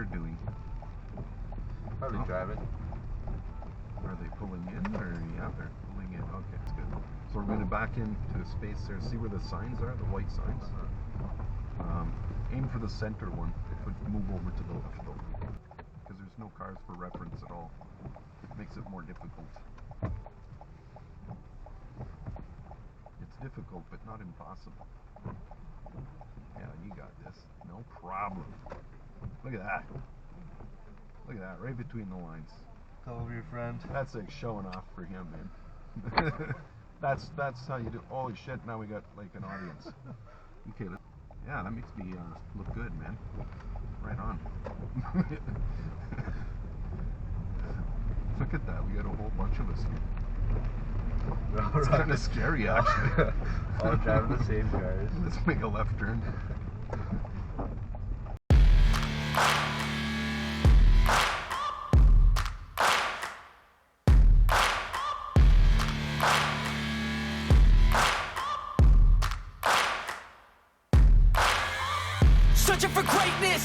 they're doing. Probably driving. Are they pulling in, or yeah, they're pulling in. Okay, that's good. So we're going to back into space there. See where the signs are, the white signs. Aim for the center one. If we move over to the left though, because there's no cars for reference at all. It makes it more difficult. It's difficult, but not impossible. Yeah, you got this. No problem. Look at that. Look at that, right between the lines. Tell over your friend. That's like showing off for him, man. that's how you do. Holy shit! Now we got like an audience. Okay, yeah, that makes me look good, man. Right on. Look at that. We got a whole bunch of us here. It's kind of scary, actually. All driving the same cars. Let's make a left turn. Searching for greatness.